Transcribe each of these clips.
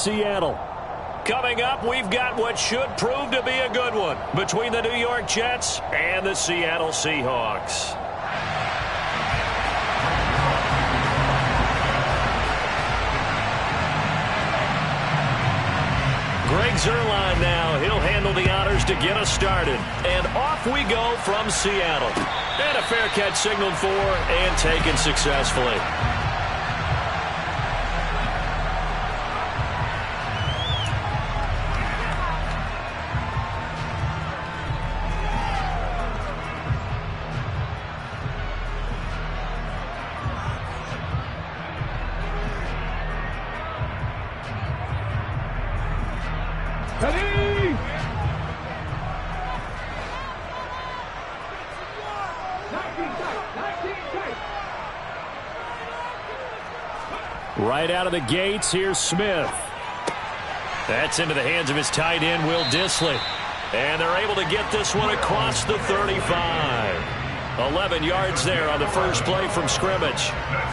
Seattle. Coming up, we've got what should prove to be a good one between the New York Jets and the Seattle Seahawks. Greg Zuerlein now. He'll handle the honors to get us started. And off we go from Seattle. And a fair catch signaled for and taken successfully. Right out of the gates, here's Smith. That's into the hands of his tight end, Will Dissly. And they're able to get this one across the 35. 11 yards there on the first play from scrimmage.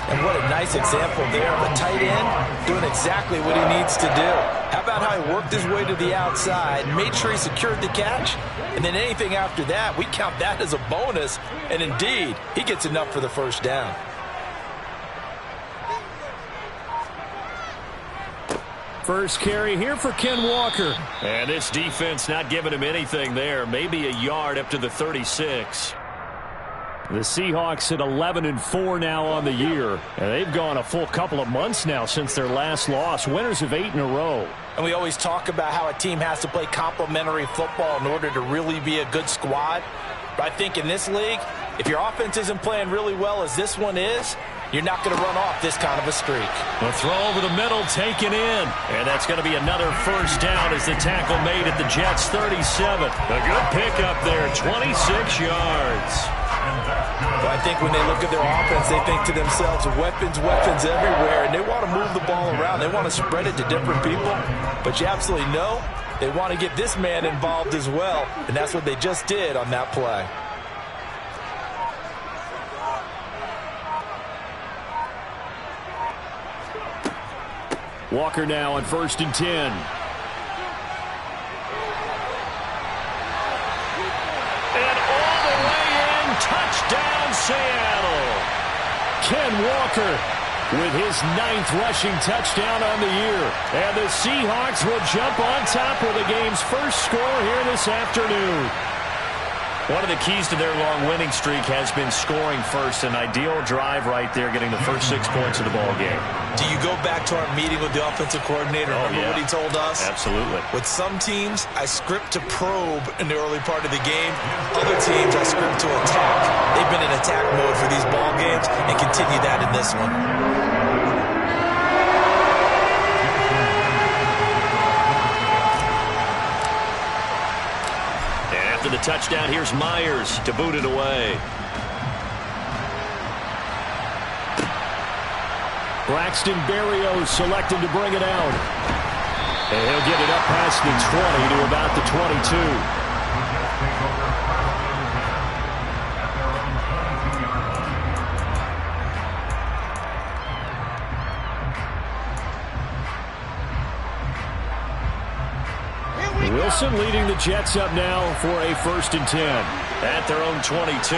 And what a nice example there of a tight end doing exactly what he needs to do. How about how he worked his way to the outside, made sure he secured the catch, and then anything after that, we count that as a bonus. And indeed, he gets enough for the first down. First carry here for Ken Walker. And this defense not giving him anything there. Maybe a yard up to the 36. The Seahawks at 11-4 now on the year. And they've gone a full couple of months now since their last loss. Winners of 8 in a row. And we always talk about how a team has to play complementary football in order to really be a good squad. But I think in this league, if your offense isn't playing really well as this one is, you're not going to run off this kind of a streak. The throw over the middle taken in. And that's going to be another first down as the tackle made at the Jets' 37. A good pickup there, 26 yards. But I think when they look at their offense, they think to themselves, weapons, weapons everywhere. And they want to move the ball around. They want to spread it to different people. But you absolutely know they want to get this man involved as well. And that's what they just did on that play. Walker now on 1st and 10. And all the way in, touchdown Seattle. Ken Walker with his 9th rushing touchdown on the year. And the Seahawks will jump on top with the game's first score here this afternoon. One of the keys to their long winning streak has been scoring first. An ideal drive right there, getting the first 6 points of the ball game. Do you go back to our meeting with the offensive coordinator? Remember what he told us? Absolutely. With some teams, I script to probe in the early part of the game. Other teams, I script to attack. They've been in attack mode for these ball games and continue that in this one. After the touchdown, here's Myers to boot it away. Braxton Berrios selected to bring it out. And he'll get it up past the 20 to about the 22. Wilson leading the Jets up now for a 1st and 10. At their own 22.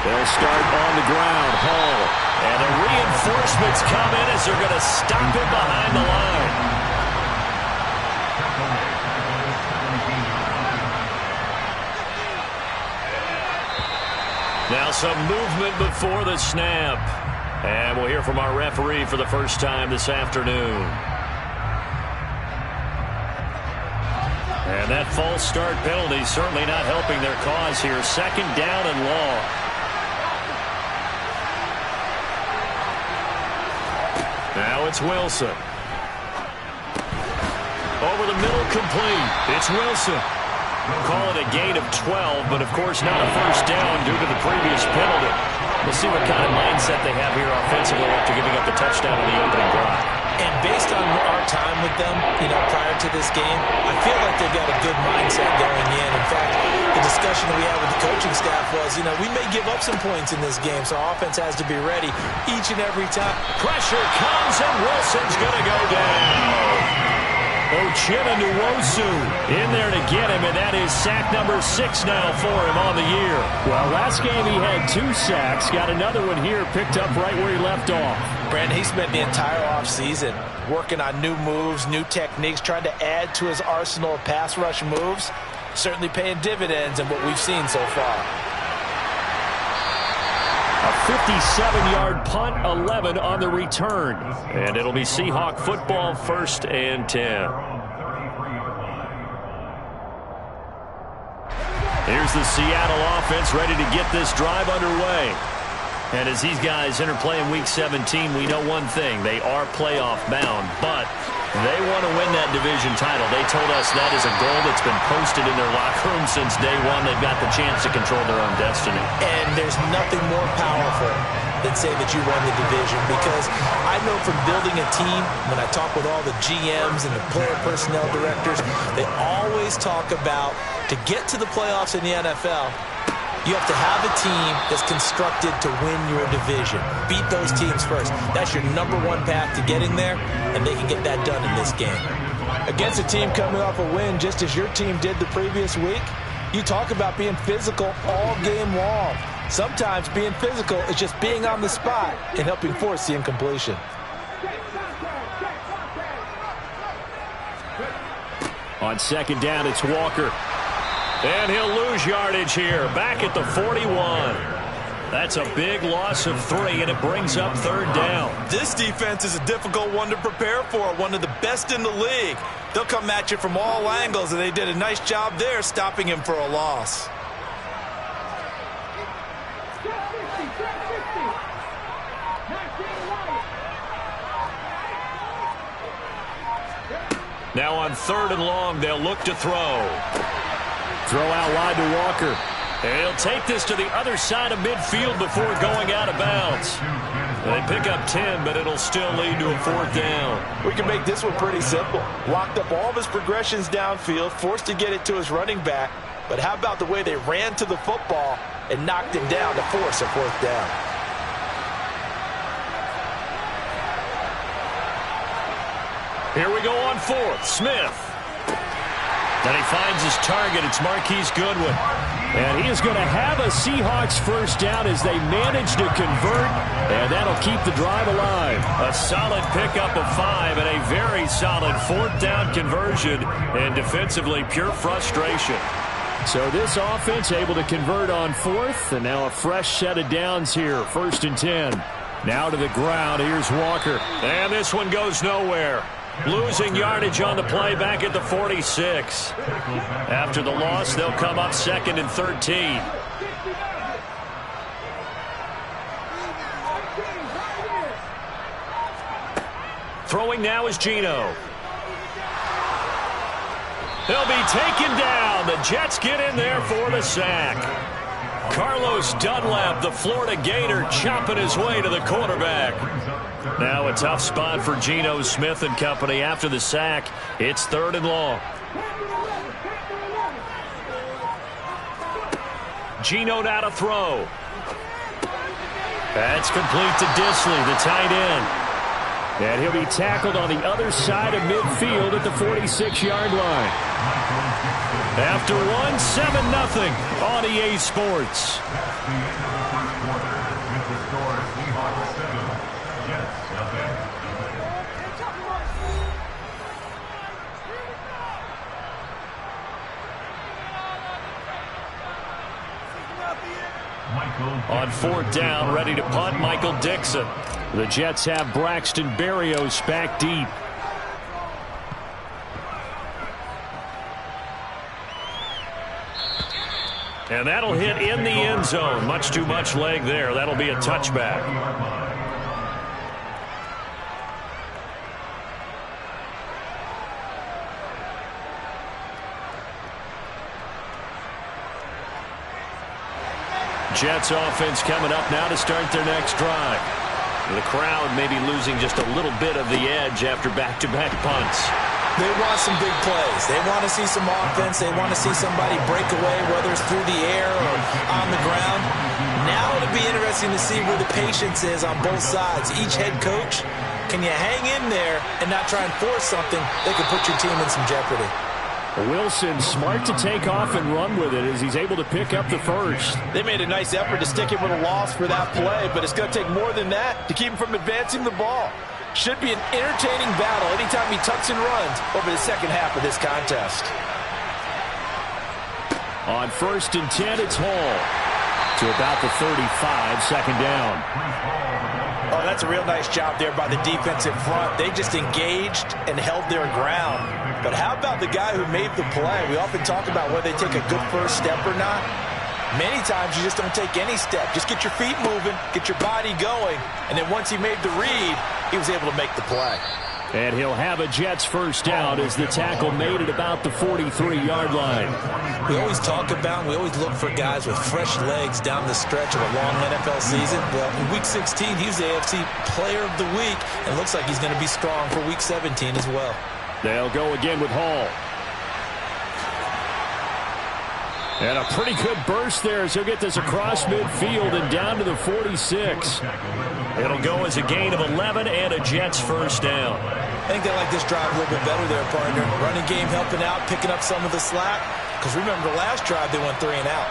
They'll start on the ground. Hall. And the reinforcements come in as they're going to stop it behind the line. Now some movement before the snap. And we'll hear from our referee for the first time this afternoon. And that false start penalty certainly not helping their cause here. 2nd down and long. Now it's Wilson. Over the middle, complete. It's Wilson. Call it a gain of 12, but of course not a first down due to the previous penalty. We'll see what kind of mindset they have here offensively after giving up the touchdown on the opening drive. And based on our time with them, prior to this game, I feel like they've got a good mindset going in. In fact, the discussion we had with the coaching staff was, we may give up some points in this game, so our offense has to be ready each and every time. Pressure comes, and Wilson's going to go down. Uchenna Nwosu in there to get him, and that is sack number 6 now for him on the year. Well, last game he had 2 sacks. Got another one here, picked up right where he left off. Brandon, he spent the entire offseason working on new moves, new techniques, trying to add to his arsenal of pass rush moves. Certainly paying dividends in what we've seen so far. A 57-yard punt, 11 on the return. And it'll be Seahawk football, 1st and 10. Here's the Seattle offense ready to get this drive underway. And as these guys enter play in Week 17, we know one thing. They are playoff bound, but they want to win that division title. They told us that is a goal that's been posted in their locker room since day one. They've got the chance to control their own destiny. And there's nothing more powerful than say that you won the division, because I know from building a team, when I talk with all the GMs and the player personnel directors, they always talk about, to get to the playoffs in the NFL, you have to have a team that's constructed to win your division. Beat those teams first. That's your #1 path to getting there, and they can get that done in this game. Against a team coming off a win, just as your team did the previous week, you talk about being physical all game long. Sometimes being physical is just being on the spot and helping force the incompletion. On 2nd down, it's Walker. And he'll lose yardage here, back at the 41. That's a big loss of 3, and it brings up 3rd down. This defense is a difficult one to prepare for, one of the best in the league. They'll come at you from all angles, and they did a nice job there stopping him for a loss. Now on 3rd and long, they'll look to throw. Throw out wide to Walker. And he'll take this to the other side of midfield before going out of bounds. They pick up 10, but it'll still lead to a 4th down. We can make this one pretty simple. Locked up all of his progressions downfield, forced to get it to his running back. But how about the way they ran to the football and knocked him down to force a 4th down? Here we go on 4th. Smith. And he finds his target. It's Marquise Goodwin. And he is going to have a Seahawks 1st down as they manage to convert, and that'll keep the drive alive. A solid pickup of 5 and a very solid 4th down conversion, and defensively pure frustration. So this offense able to convert on 4th, and now a fresh set of downs here, 1st and 10. Now to the ground. Here's Walker. And this one goes nowhere. Losing yardage on the play back at the 46. After the loss, they'll come up 2nd and 13. Throwing now is Geno. He'll be taken down. The Jets get in there for the sack. Carlos Dunlap, the Florida Gator, chopping his way to the quarterback. Now a tough spot for Geno Smith and company after the sack. It's 3rd and long. Geno now to throw. That's complete to Disley, the tight end. And he'll be tackled on the other side of midfield at the 46-yard line. After one, 7-0 on EA Sports. On 4th down, ready to punt, Michael Dixon. The Jets have Braxton Berrios back deep. And that'll hit in the end zone. Much too much leg there. That'll be a touchback. Jets offense coming up now to start their next drive. The crowd may be losing just a little bit of the edge after back-to-back punts. They want some big plays. They want to see some offense. They want to see somebody break away, whether it's through the air or on the ground. Now it'll be interesting to see where the patience is on both sides. Each head coach, can you hang in there and not try and force something that could put your team in some jeopardy? Wilson smart to take off and run with it as he's able to pick up the first. They made a nice effort to stick him with a loss for that play, but it's going to take more than that to keep him from advancing the ball. Should be an entertaining battle anytime he tucks and runs over the second half of this contest. On 1st and 10, it's Hall to about the 35, second down. Oh, that's a real nice job there by the defensive front. They just engaged and held their ground. But how about the guy who made the play? We often talk about whether they take a good first step or not. Many times you just don't take any step. Just get your feet moving, get your body going, and then once he made the read, he was able to make the play. And he'll have a Jets first down as the tackle made at about the 43-yard line. We always talk about, we always look for guys with fresh legs down the stretch of a long NFL season. Well, in Week 16, he was the AFC Player of the Week, and looks like he's going to be strong for Week 17 as well. They'll go again with Hall. And a pretty good burst there as he'll get this across midfield and down to the 46. It'll go as a gain of 11 and a Jets first down. I think they like this drive a little bit better there, partner. Running game helping out, picking up some of the slack. Because remember, the last drive they went 3 and out.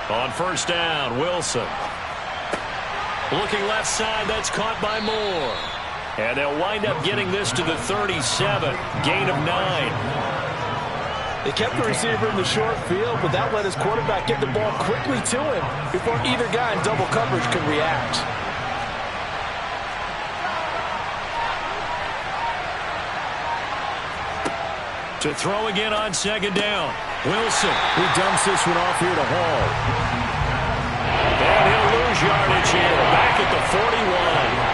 On first down, Wilson. Looking left side, that's caught by Moore. And they'll wind up getting this to the 37, gain of 9. They kept the receiver in the short field, but that let his quarterback get the ball quickly to him before either guy in double coverage could react. To throw again on second down. Wilson. He dumps this one off here to Hall. And he'll lose yardage here. Back at the 41.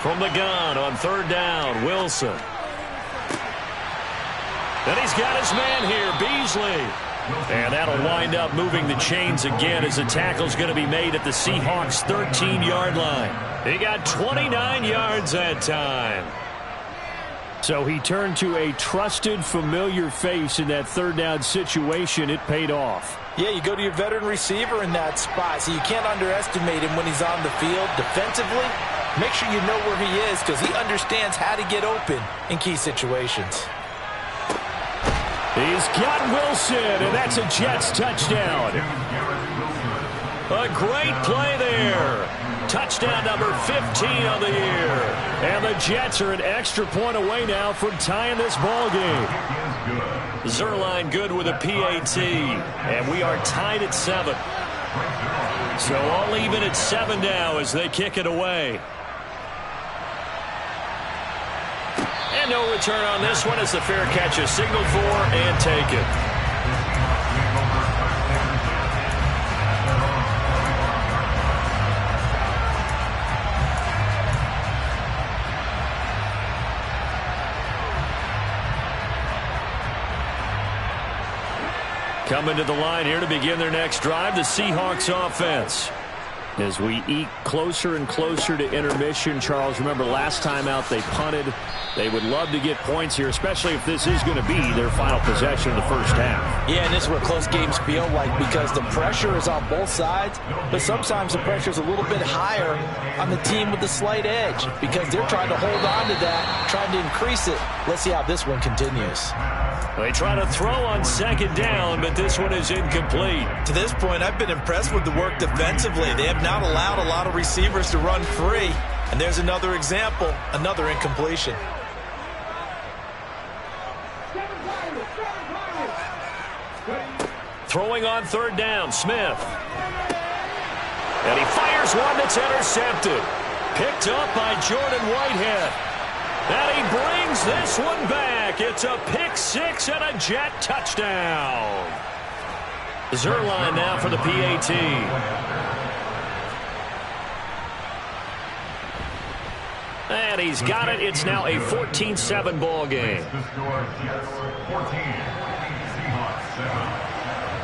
From the gun on third down, Wilson. Then he's got his man here, Beasley. And that'll wind up moving the chains again as the tackle's going to be made at the Seahawks' 13-yard line. He got 29 yards that time. So he turned to a trusted, familiar face in that third down situation. It paid off. Yeah, you go to your veteran receiver in that spot, so you can't underestimate him when he's on the field. Defensively, make sure you know where he is because he understands how to get open in key situations. He's got Wilson, and that's a Jets touchdown. A great play there. Touchdown number 15 on the year. And the Jets are an extra point away now from tying this ball game. Zuerlein good with a PAT. And we are tied at 7. So all even at 7 now as they kick it away. And no return on this one as the fair catch is signaled for and taken. Coming to the line here to begin their next drive, the Seahawks offense. As we eke closer and closer to intermission, Charles, remember last time out they punted. They would love to get points here, especially if this is going to be their final possession of the first half. Yeah, and this is what close games feel like because the pressure is on both sides, but sometimes the pressure is a little bit higher on the team with the slight edge because they're trying to hold on to that, trying to increase it. Let's see how this one continues. They try to throw on second down, but this one is incomplete. To this point, I've been impressed with the work defensively. They have not allowed a lot of receivers to run free. And there's another example, another incompletion. Throwing on third down, Smith. And he fires one that's intercepted. Picked up by Jordan Whitehead. And he brings this one back. It's a pick six and a Jet touchdown. Zuerlein now for the PAT. And he's got it. It's now a 14-7 ball game.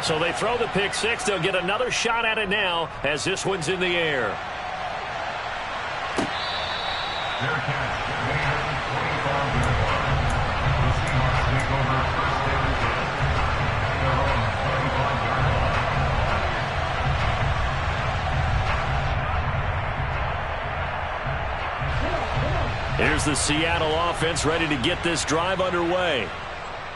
So they throw the pick six. They'll get another shot at it now as this one's in the air. Here's the Seattle offense ready to get this drive underway.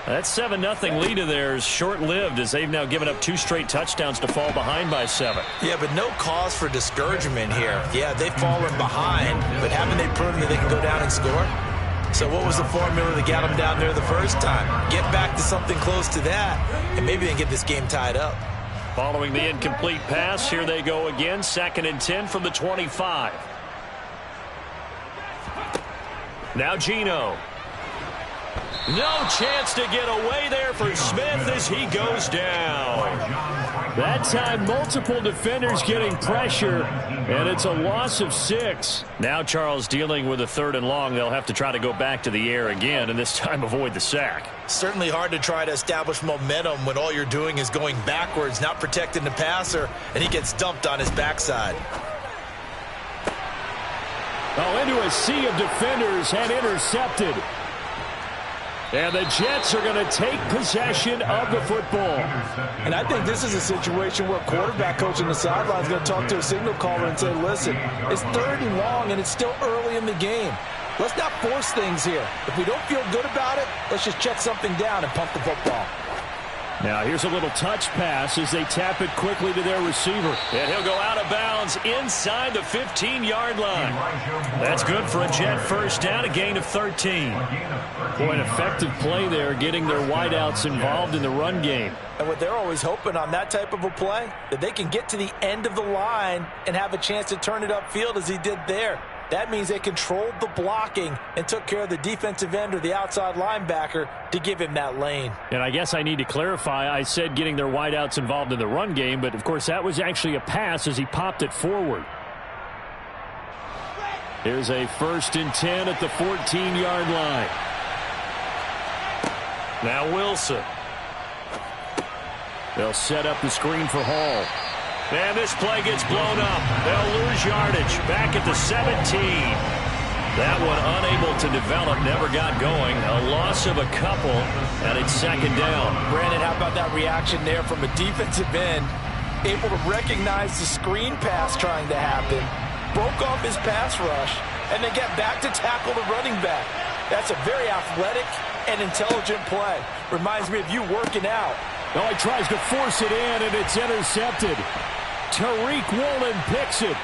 That 7-0 lead of theirs short-lived as they've now given up 2 straight touchdowns to fall behind by 7. Yeah, but no cause for discouragement here. Yeah, they've fallen behind, but haven't they proven that they can go down and score? So what was the formula that got them down there the first time? Get back to something close to that, and maybe they can get this game tied up. Following the incomplete pass, here they go again. 2nd and 10 from the 25. Now Geno. No chance to get away there for Smith as he goes down. That time, multiple defenders getting pressure, and it's a loss of 6. Now Charles dealing with a 3rd and long. They'll have to try to go back to the air again, and this time avoid the sack. Certainly hard to try to establish momentum when all you're doing is going backwards, not protecting the passer, and he gets dumped on his backside. Oh, into a sea of defenders and intercepted. And the Jets are going to take possession of the football. And I think this is a situation where quarterback coach on the sideline is going to talk to a signal caller and say, listen, it's 3rd and long and it's still early in the game. Let's not force things here. If we don't feel good about it, let's just check something down and pump the football. Now here's a little touch pass as they tap it quickly to their receiver. And he'll go out of bounds inside the 15-yard line. That's good for a Jet first down, a gain of 13. Boy, an effective play there, getting their wideouts involved in the run game. And what they're always hoping on that type of a play, that they can get to the end of the line and have a chance to turn it upfield as he did there. That means they controlled the blocking and took care of the defensive end or the outside linebacker to give him that lane. And I guess I need to clarify, I said getting their wideouts involved in the run game, but of course that was actually a pass as he popped it forward. Here's a 1st and 10 at the 14-yard line. Now Wilson. They'll set up the screen for Hall. And this play gets blown up. They'll lose yardage. Back at the 17. That one unable to develop, never got going. A loss of a couple, and it's 2nd down. Brandon, how about that reaction there from a defensive end? Able to recognize the screen pass trying to happen. Broke off his pass rush, and then get back to tackle the running back. That's a very athletic and intelligent play. Reminds me of you working out. Oh, he tries to force it in, and it's intercepted. Tariq Woolen picks it.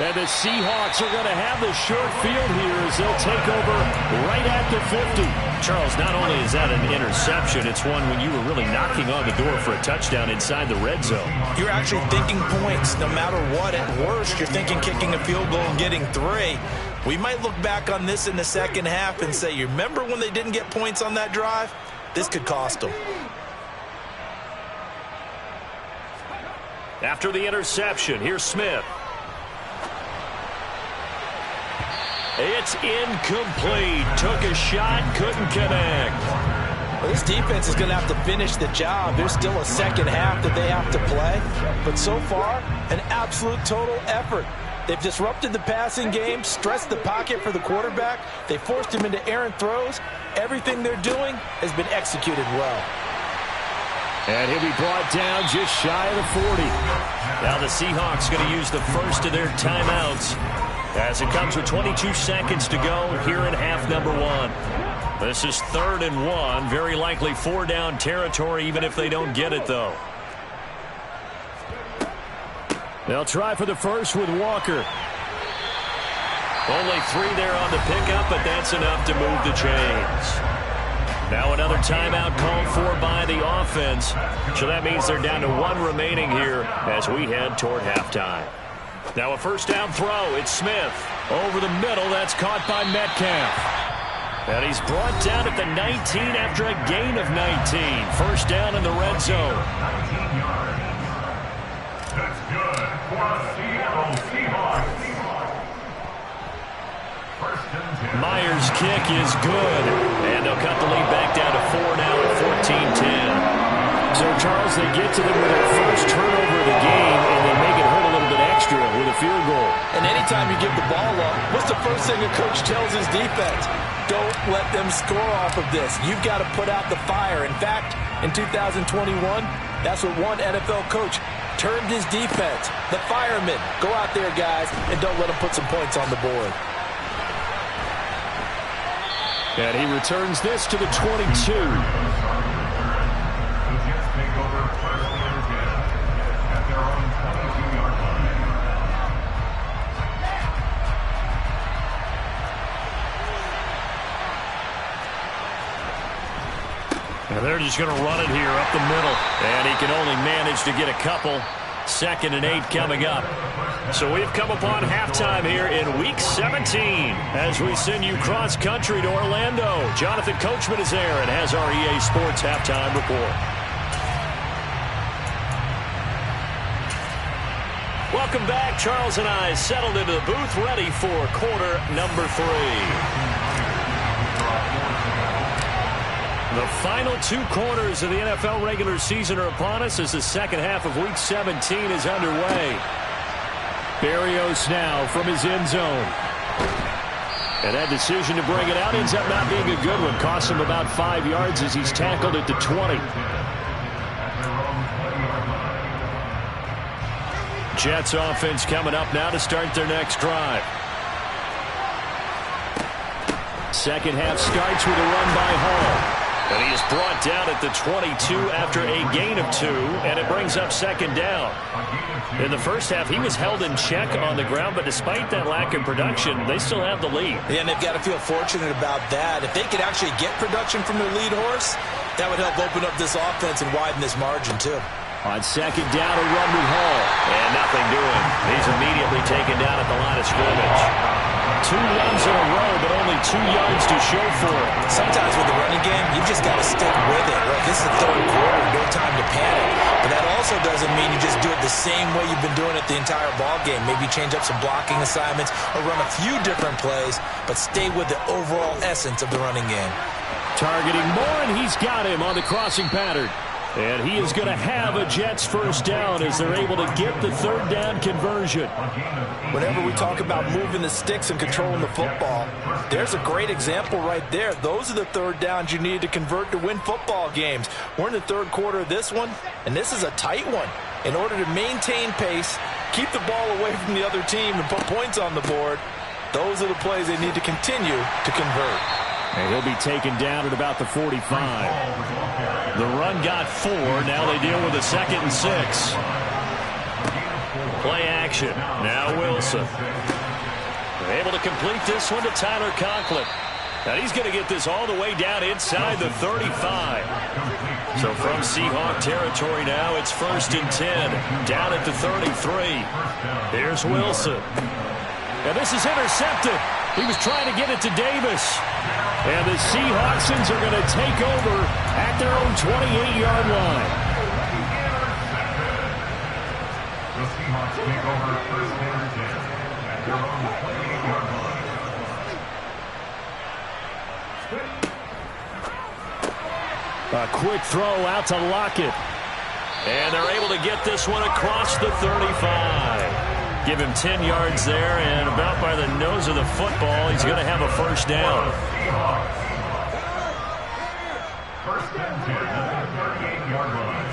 And the Seahawks are going to have the short field here as they'll take over right at the 50. Charles, not only is that an interception, it's one when you were really knocking on the door for a touchdown inside the red zone. You're actually thinking points no matter what. At worst, you're thinking kicking a field goal and getting 3. We might look back on this in the second half and say, you remember when they didn't get points on that drive? This could cost them. After the interception, here's Smith. It's incomplete. Took a shot, couldn't connect. Well, this defense is going to have to finish the job. There's still a second half that they have to play. But so far, an absolute total effort. They've disrupted the passing game, stressed the pocket for the quarterback. They forced him into errant throws. Everything they're doing has been executed well. And he'll be brought down just shy of the 40. Now the Seahawks going to use the first of their timeouts as it comes with 22 seconds to go here in half number 1. This is 3rd and 1. Very likely 4-down territory even if they don't get it, though. They'll try for the first with Walker. Only 3 there on the pickup, but that's enough to move the chains. Now another timeout called for by the offense. So that means they're down to 1 remaining here as we head toward halftime. Now a 1st down throw. It's Smith. Over the middle. That's caught by Metcalf. And he's brought down at the 19 after a gain of 19. 1st down in the red zone. 19 yards. That's good for the Seattle Seahawks. Myers' kick is good. And they'll cut the lead back down to 4 now at 14-10. So, Charles, they get to them with their first turnover of the game, and they make it hurt a little bit extra with a field goal. And anytime you give the ball up, what's the first thing a coach tells his defense? Don't let them score off of this. You've got to put out the fire. In fact, in 2021, that's what one NFL coach termed his defense. The firemen. Go out there, guys, and don't let them put some points on the board. And he returns this to the 22. And they're just going to run it here up the middle. And he can only manage to get a couple. 2nd and 8 coming up. So we've come upon halftime here in Week 17 as we send you cross-country to Orlando. Jonathan Coachman is there and has our EA Sports halftime report. Welcome back. Charles and I settled into the booth ready for quarter number 3. The final 2 quarters of the NFL regular season are upon us as the second half of Week 17 is underway. Berrios now from his end zone. And that decision to bring it out ends up not being a good one. Costs him about 5 yards as he's tackled at the 20. Jets offense coming up now to start their next drive. Second half starts with a run by Hall. And he is brought down at the 22 after a gain of 2, and it brings up 2nd down. In the first half, he was held in check on the ground, but despite that lack of production, they still have the lead. Yeah, and they've got to feel fortunate about that. If they could actually get production from their lead horse, that would help open up this offense and widen this margin, too. On 2nd down, a run with Hall. And nothing doing. He's immediately taken down at the line of scrimmage. 2 runs in a row, but only 2 yards to show for it. Sometimes with the running game, you've just got to stick with it. Look, this is the 3rd quarter, no time to panic. But that also doesn't mean you just do it the same way you've been doing it the entire ball game. Maybe change up some blocking assignments or run a few different plays, but stay with the overall essence of the running game. Targeting Moore, and he's got him on the crossing pattern. And he is going to have a Jets first down as they're able to get the 3rd down conversion. Whenever we talk about moving the sticks and controlling the football, there's a great example right there. Those are the 3rd downs you need to convert to win football games. We're in the 3rd quarter of this one, and this is a tight one. In order to maintain pace, keep the ball away from the other team, and put points on the board, those are the plays they need to continue to convert. And he'll be taken down at about the 45. The run got 4. Now they deal with a 2nd and 6. Play action. Now Wilson. They're able to complete this one to Tyler Conklin. Now he's going to get this all the way down inside the 35. So from Seahawk territory now, it's 1st and 10. Down at the 33. Here's Wilson. And this is intercepted. He was trying to get it to Davis. And the Seahawksons are going to take over at their own 28-yard line. The Seahawks take over 1st and 10 at their own 28-yard line. A quick throw out to Lockett. And they're able to get this one across the 35. Give him 10 yards there, and about by the nose of the football, he's going to have a first down. 1st and 10 at the 38-yard line.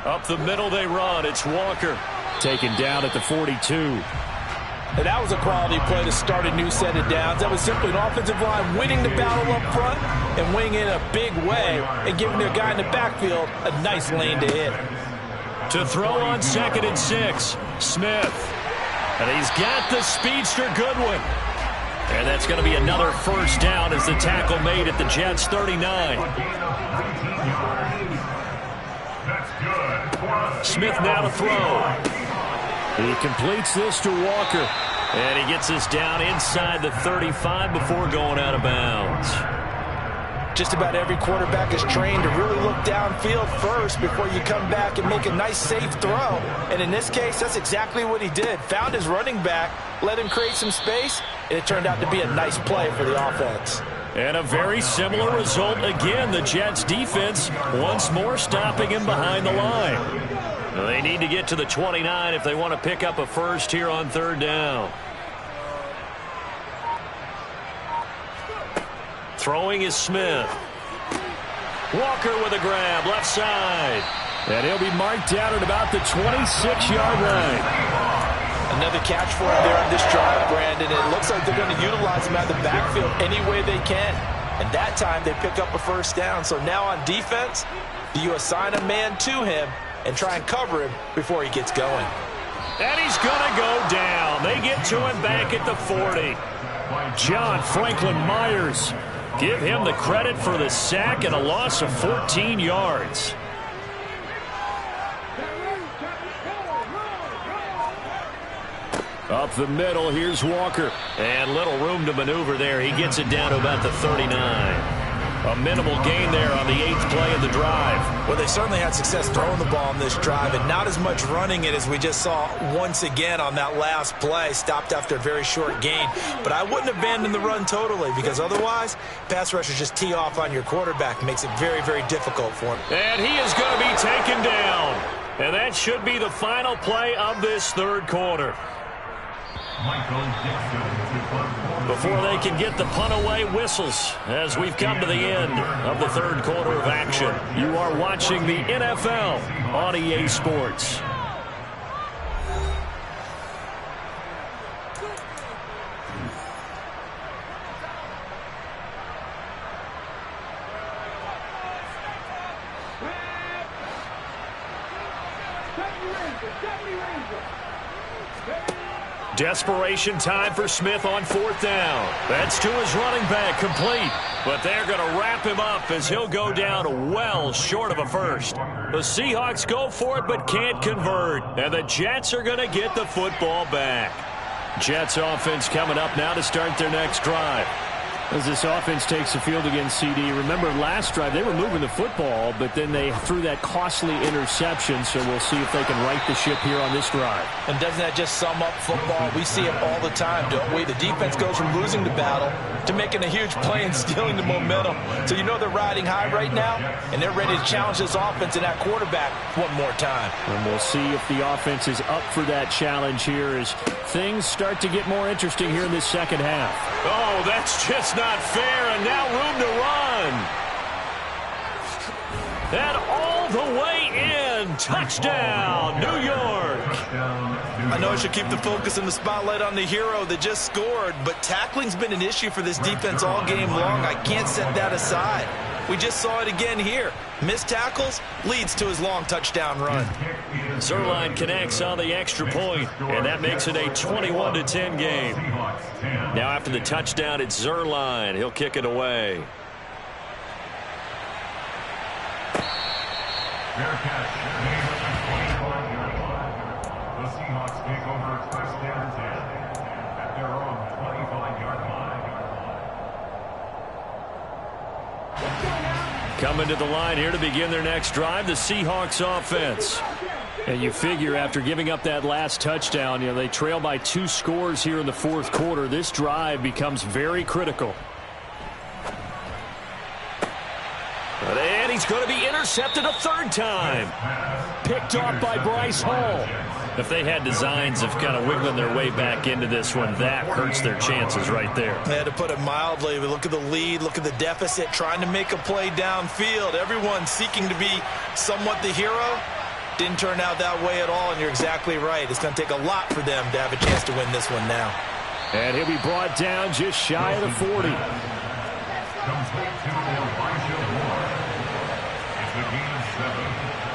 Up the middle they run. It's Walker. Taken down at the 42. And that was a quality play to start a new set of downs. That was simply an offensive line winning the battle up front and winning in a big way and giving their guy in the backfield a nice lane to hit. To throw on 2nd and 6, Smith. And he's got the speedster Goodwin. And that's going to be another first down as the tackle made at the Jets 39. Smith now to throw. He completes this to Walker. And he gets us down inside the 35 before going out of bounds. Just about every quarterback is trained to really look downfield first before you come back and make a nice, safe throw. And in this case, that's exactly what he did. Found his running back, let him create some space, and it turned out to be a nice play for the offense. And a very similar result again. The Jets defense once more stopping him behind the line. They need to get to the 29 if they want to pick up a first here on third down. Throwing is Smith. Walker with a grab, left side. And he'll be marked down at about the 26-yard line. Another catch for him there on this drive, Brandon. It looks like they're going to utilize him out of the backfield any way they can. And that time they pick up a first down. So now on defense, do you assign a man to him and try and cover him before he gets going? And he's going to go down. They get to him back at the 40. John Franklin Myers. Give him the credit for the sack and a loss of 14 yards. Up the middle, here's Walker. And little room to maneuver there. He gets it down to about the 39. A minimal gain there on the 8th play of the drive. Well, they certainly had success throwing the ball on this drive and not as much running it as we just saw once again on that last play. Stopped after a very short gain. But I wouldn't abandon the run totally because otherwise, pass rushers just tee off on your quarterback. Makes it very, very difficult for him. And he is going to be taken down. And that should be the final play of this third quarter. Before they can get the punt away, whistles as we've come to the end of the third quarter of action. You are watching the NFL on EA Sports. Desperation time for Smith on fourth down. That's to his running back, complete. But they're going to wrap him up as he'll go down well short of a first. The Seahawks go for it but can't convert. And the Jets are going to get the football back. Jets offense coming up now to start their next drive. As this offense takes the field against CD, remember last drive they were moving the football, but then they threw that costly interception, so we'll see if they can right the ship here on this drive. And doesn't that just sum up football? We see it all the time, don't we? The defense goes from losing the battle to making a huge play and stealing the momentum. So you know they're riding high right now, and they're ready to challenge this offense and that quarterback one more time. And we'll see if the offense is up for that challenge here as things start to get more interesting here in this second half. Oh, that's just not fair, and now room to run. And all the way in. Touchdown, New York. I know I should keep the focus and the spotlight on the hero that just scored, but tackling's been an issue for this defense all game long. I can't set that aside. We just saw it again here. Missed tackles leads to his long touchdown run. Zuerlein connects on the extra point, and that makes it a 21-10 game. Now after the touchdown, it's Zuerlein. He'll kick it away. Fair catch. The Seahawks take over first down 10 at their own 25-yard line. Coming to the line here to begin their next drive, the Seahawks offense. And you figure after giving up that last touchdown, you know, they trail by 2 scores here in the fourth quarter. This drive becomes very critical. And he's going to be intercepted a third time. Picked off by Bryce Hall. If they had designs of kind of wiggling their way back into this one, that hurts their chances right there. They had to put it mildly. We look at the lead, look at the deficit, trying to make a play downfield. Everyone seeking to be somewhat the hero. Didn't turn out that way at all, and you're exactly right. It's going to take a lot for them to have a chance to win this one now. And he'll be brought down just shy of the 40. Complete to Elijah Ward. It's a gain of 7.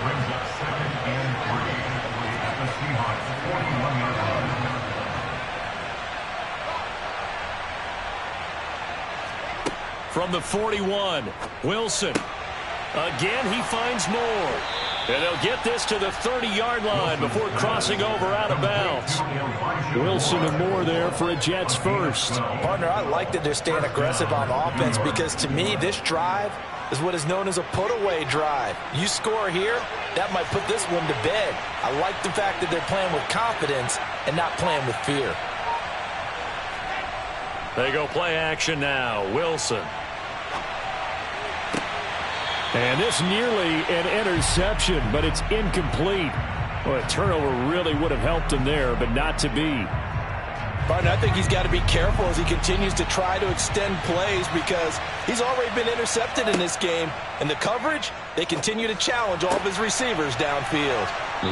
Brings up 2nd and 3 at the Seahawks 41-yard line. From the 41, Wilson. Again, he finds more. And they'll get this to the 30-yard line before crossing over out of bounds. Wilson and more there for a Jets first. Partner, I like that they're staying aggressive on offense because to me, this drive is what is known as a put-away drive. You score here, that might put this one to bed. I like the fact that they're playing with confidence and not playing with fear. They go play action now. Wilson. And this nearly an interception, but it's incomplete. Well, a turnover really would have helped him there, but not to be. Barton, I think he's got to be careful as he continues to try to extend plays because he's already been intercepted in this game. And the coverage, they continue to challenge all of his receivers downfield.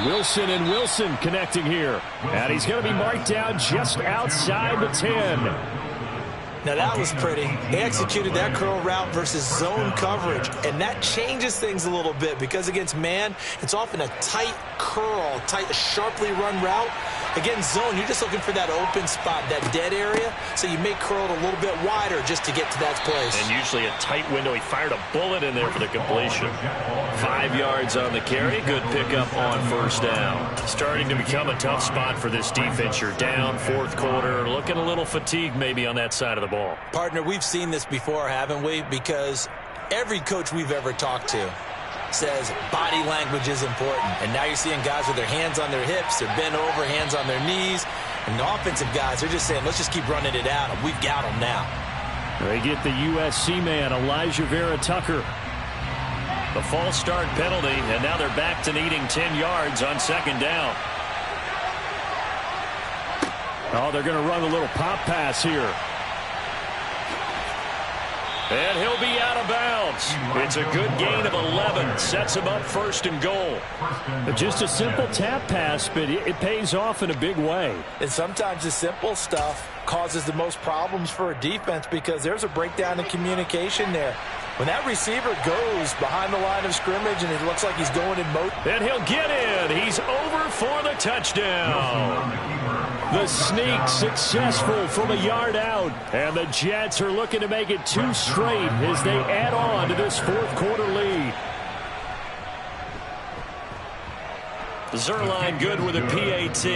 Wilson and Wilson connecting here. And he's going to be marked down just outside the 10. Now that was pretty. He executed that curl route versus zone coverage, and that changes things a little bit because against man, it's often a tight curl, sharply run route. Against zone, you're just looking for that open spot, that dead area, so you may curl it a little bit wider just to get to that place. And usually a tight window. He fired a bullet in there for the completion. 5 yards on the carry. Good pickup on first down. Starting to become a tough spot for this defense. You're down, fourth quarter, looking a little fatigued maybe on that side of the ball. Partner, we've seen this before, haven't we? Because every coach we've ever talked to says body language is important. And now you're seeing guys with their hands on their hips, they're bent over, hands on their knees. And the offensive guys, they're just saying, let's just keep running it out. And we've got them now. They get the USC man, Elijah Vera-Tucker. The false start penalty, and now they're back to needing 10 yards on second down. Oh, they're going to run a little pop pass here. And he'll be out of bounds. It's a good gain of 11. Sets him up first and goal. Just a simple tap pass, but it pays off in a big way. And sometimes the simple stuff causes the most problems for a defense because there's a breakdown in communication there. When that receiver goes behind the line of scrimmage and it looks like he's going in motion. And he'll get in. He's over for the touchdown. The sneak successful from a yard out. And the Jets are looking to make it 2 straight as they add on to this fourth quarter lead. Zuerlein good with a PAT.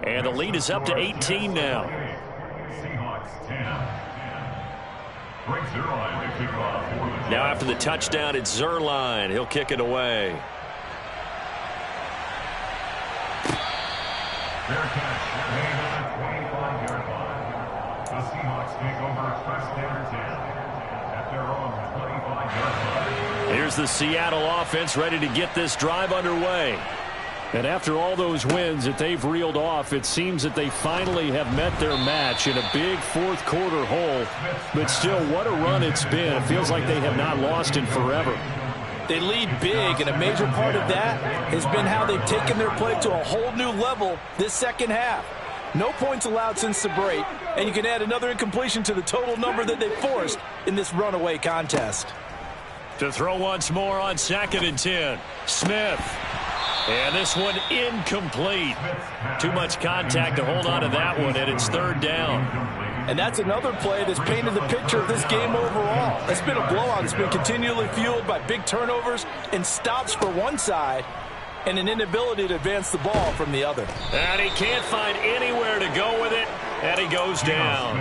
And the lead is up to 18 now. Seahawks 10. Greg Zuerlein to kick off for the Jets. Now after the touchdown, it's Zuerlein. He'll kick it away. Fair catch. Made at the 25-yard line. The Seahawks take over first and 10 at their own 25-yard line. Here's the Seattle offense ready to get this drive underway. And after all those wins that they've reeled off, it seems that they finally have met their match in a big fourth quarter hole. But still, what a run it's been. It feels like they have not lost in forever. They lead big, and a major part of that has been how they've taken their play to a whole new level this second half. No points allowed since the break, and you can add another incompletion to the total number that they forced in this runaway contest. To throw once more on second and 10. Smith. And this one incomplete. Too much contact to hold on to that one, and it's third down. And that's another play that's painted the picture of this game overall. It's been a blowout. It's been continually fueled by big turnovers and stops for one side and an inability to advance the ball from the other. And he can't find anywhere to go with it, and he goes down.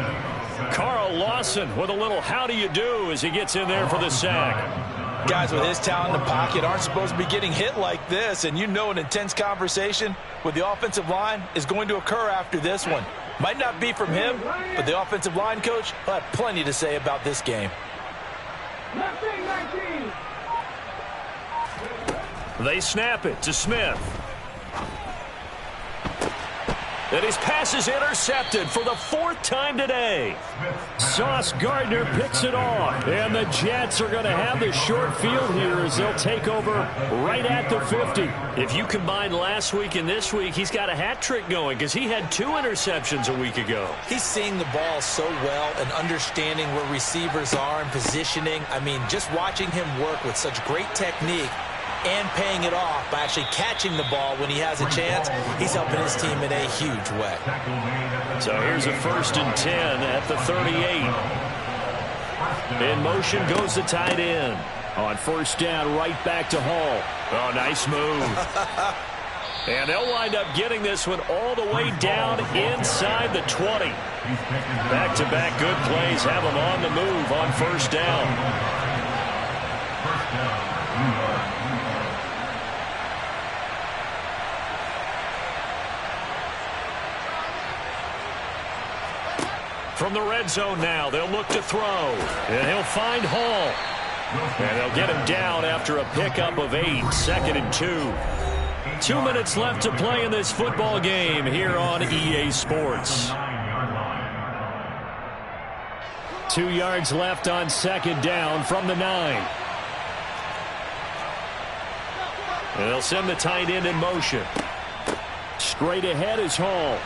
Carl Lawson with a little how do you do as he gets in there for the sack. Guys with his talent in the pocket aren't supposed to be getting hit like this, and you know an intense conversation with the offensive line is going to occur after this one. Might not be from him, but the offensive line coach will have plenty to say about this game. They snap it to Smith. And his pass is intercepted for the fourth time today. Sauce Gardner picks it off. And the Jets are going to have the short field here as they'll take over right at the 50. If you combine last week and this week, he's got a hat trick going because he had 2 interceptions a week ago. He's seeing the ball so well and understanding where receivers are and positioning. I mean, just watching him work with such great technique and paying it off by actually catching the ball when he has a chance, he's helping his team in a huge way. So here's a first and 10 at the 38. In motion goes the tight end. On first down, right back to Hall. Oh, nice move. And they'll wind up getting this one all the way down inside the 20. Back-to-back good plays have them on the move on first down. From the red zone now, they'll look to throw. And he'll find Hall. And they'll get him down after a pickup of 8, 2nd and 2. 2 minutes left to play in this football game here on EA Sports. 2 yards left on 2nd down from the 9. And they'll send the tight end in motion. Straight ahead is Hall.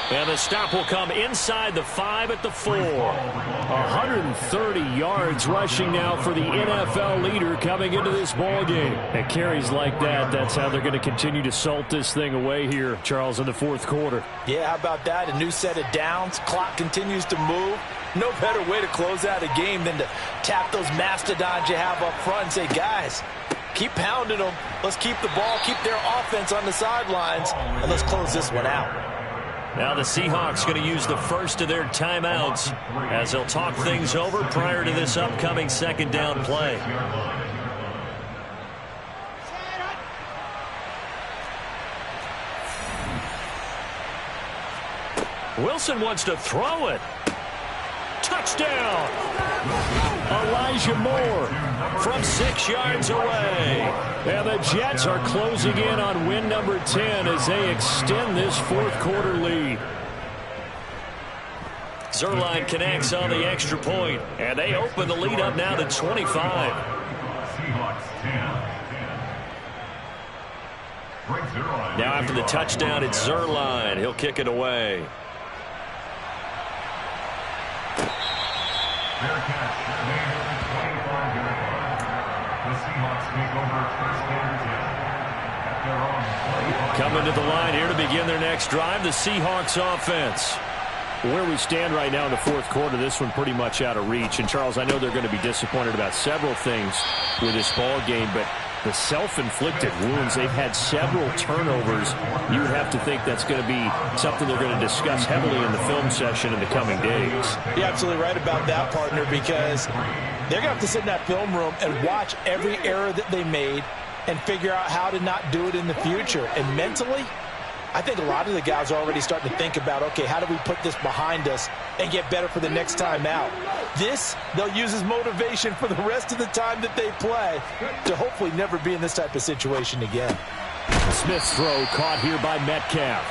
And the stop will come inside the 5 at the 4. 130 yards rushing now for the NFL leader coming into this ball game. And carries like that, that's how they're going to continue to salt this thing away here, Charles, in the 4th quarter. Yeah, how about that? A new set of downs. Clock continues to move. No better way to close out a game than to tap those mastodons you have up front and say, guys, keep pounding them. Let's keep the ball, keep their offense on the sidelines, and let's close this one out. Now the Seahawks going to use the first of their timeouts as they'll talk things over prior to this upcoming 2nd down play. Wilson wants to throw it. Touchdown! Elijah Moore from 6 yards away. And the Jets are closing in on win number 10 as they extend this 4th quarter lead. Zuerlein connects on the extra point, and they open the lead up now to 25. Now after the touchdown, it's Zuerlein. He'll kick it away. Fair catch. The Seahawks take over first and 10 at their own. Coming to the line here to begin their next drive, the Seahawks offense. Where we stand right now in the 4th quarter, this one pretty much out of reach. And, Charles, I know they're going to be disappointed about several things with this ball game, but the self-inflicted wounds, they've had several turnovers. You would have to think that's going to be something they're going to discuss heavily in the film session in the coming days. You're absolutely right about that, partner, because they're going to have to sit in that film room and watch every error that they made and figure out how to not do it in the future. And mentally, I think a lot of the guys are already starting to think about, okay, how do we put this behind us and get better for the next time out? This, they'll use as motivation for the rest of the time that they play to hopefully never be in this type of situation again. Smith's throw caught here by Metcalf.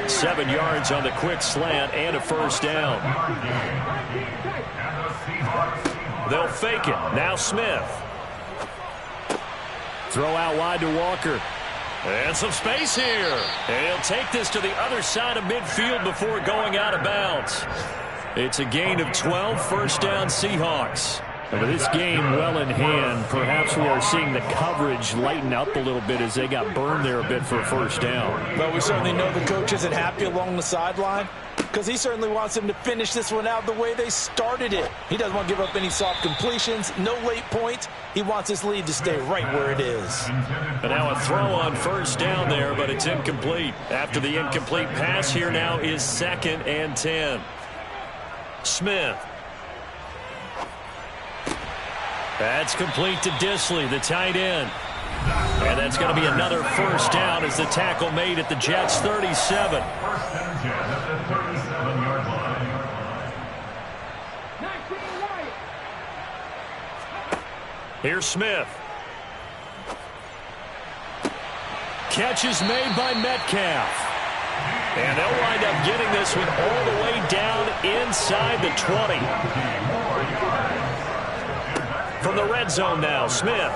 7 yards on the quick slant and a first down. They'll fake it. Now Smith. Throw out wide to Walker. And some space here. And he'll take this to the other side of midfield before going out of bounds. It's a gain of 12, first down Seahawks. And with this game well in hand, perhaps we are seeing the coverage lighten up a little bit as they got burned there a bit for a first down. But we certainly know the coach isn't happy along the sideline because he certainly wants them to finish this one out the way they started it. He doesn't want to give up any soft completions, no late points. He wants his lead to stay right where it is. And now a throw on first down there, but it's incomplete. After the incomplete pass, here now is 2nd and 10. Smith. That's complete to Dissly, the tight end. And that's going to be another first down as the tackle made at the Jets' 37. First and 10 at the 37-yard line. Here's Smith. Catch is made by Metcalf. And they'll wind up getting this one all the way down inside the 20. From the red zone now, Smith.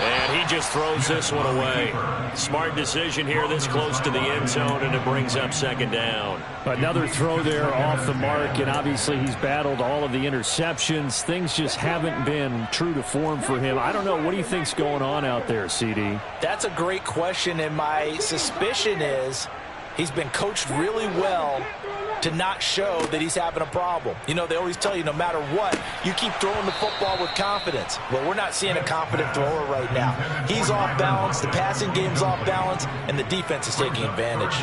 And he just throws this one away. Smart decision here this close to the end zone, and it brings up 2nd down. Another throw there off the mark, and obviously he's battled all of the interceptions. Things just haven't been true to form for him. I don't know. What do you think's going on out there, CD? That's a great question, and my suspicion is he's been coached really well to not show that he's having a problem. You know, they always tell you no matter what, you keep throwing the football with confidence. Well, we're not seeing a confident thrower right now. He's off balance, the passing game's off balance, and the defense is taking advantage.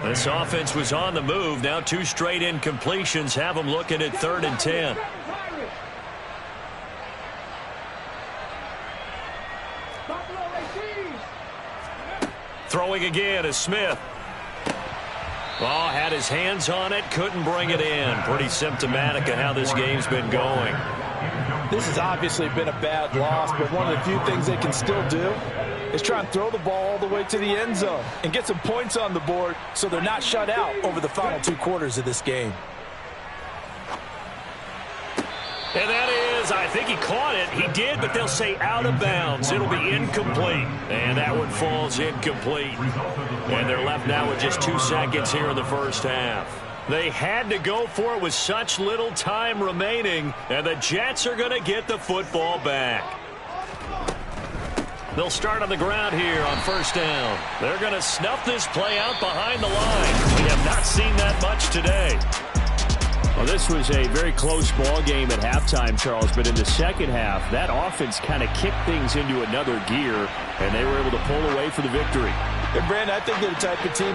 This offense was on the move. Now 2 straight incompletions have them looking at 3rd and 10. Throwing again is Smith. Oh, had his hands on it, couldn't bring it in. Pretty symptomatic of how this game's been going. This has obviously been a bad loss, but one of the few things they can still do is try and throw the ball all the way to the end zone and get some points on the board so they're not shut out over the final 2 quarters of this game. And that is, I think he caught it. He did, but they'll say out of bounds. It'll be incomplete. And that one falls incomplete. And they're left now with just 2 seconds here in the first half. They had to go for it with such little time remaining, and the Jets are going to get the football back. They'll start on the ground here on first down. They're going to snuff this play out behind the line. We have not seen that much today. Well, this was a very close ball game at halftime, Charles, but in the second half, that offense kind of kicked things into another gear, and they were able to pull away for the victory. And, Brandon, I think they're the type of team